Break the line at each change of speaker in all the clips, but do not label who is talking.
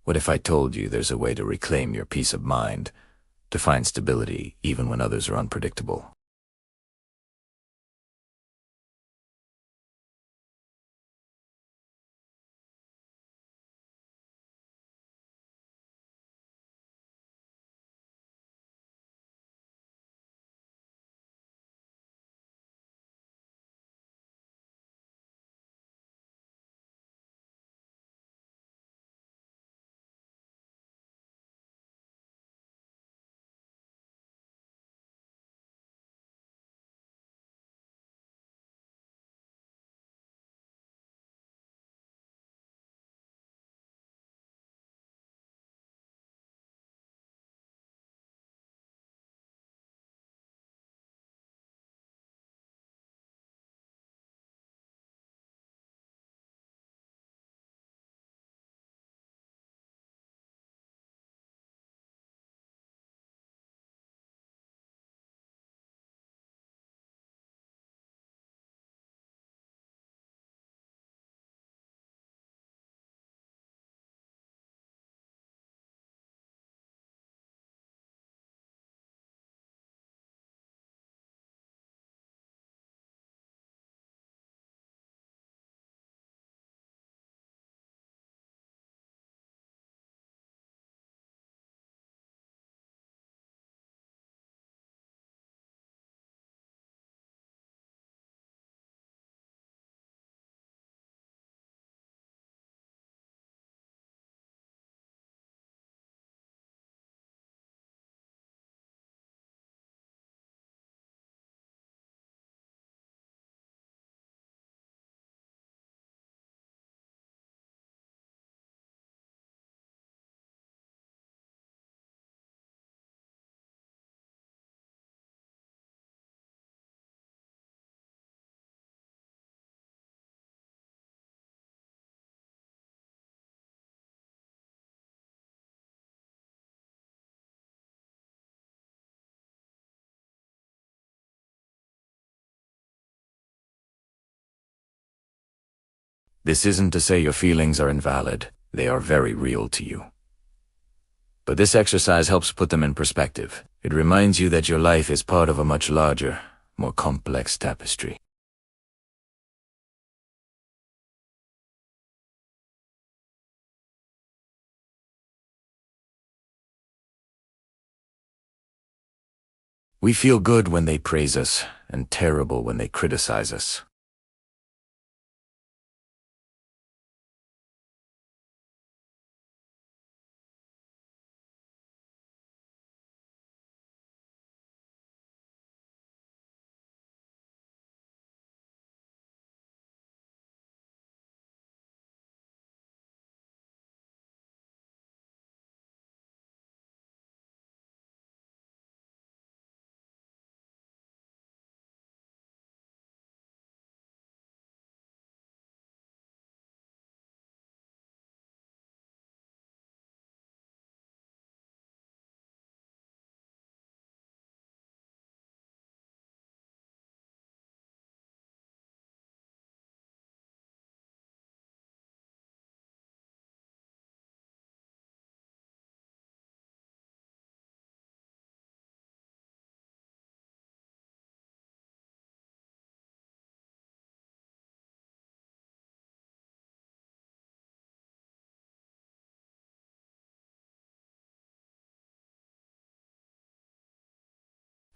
What if I told you there's a way to reclaim your peace of mind, to find stability even when others are unpredictable? This isn't to say your feelings are invalid. They are very real to you. But this exercise helps put them in perspective. It reminds you that your life is part of a much larger, more complex tapestry. We feel good when they praise us, and terrible when they criticize us.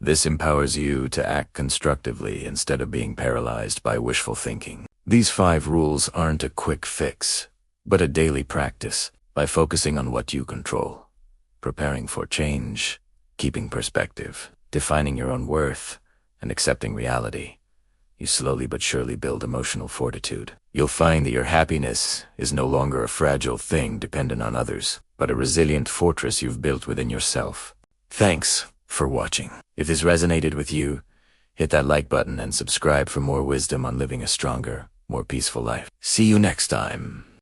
This empowers you to act constructively instead of being paralyzed by wishful thinking. These 5 rules aren't a quick fix, but a daily practice. By focusing on what you control, preparing for change, keeping perspective, defining your own worth, and accepting reality, you slowly but surely build emotional fortitude. You'll find that your happiness is no longer a fragile thing dependent on others, but a resilient fortress you've built within yourself. Thanks for watching. If this resonated with you, hit that like button and subscribe for more wisdom on living a stronger, more peaceful life. See you next time.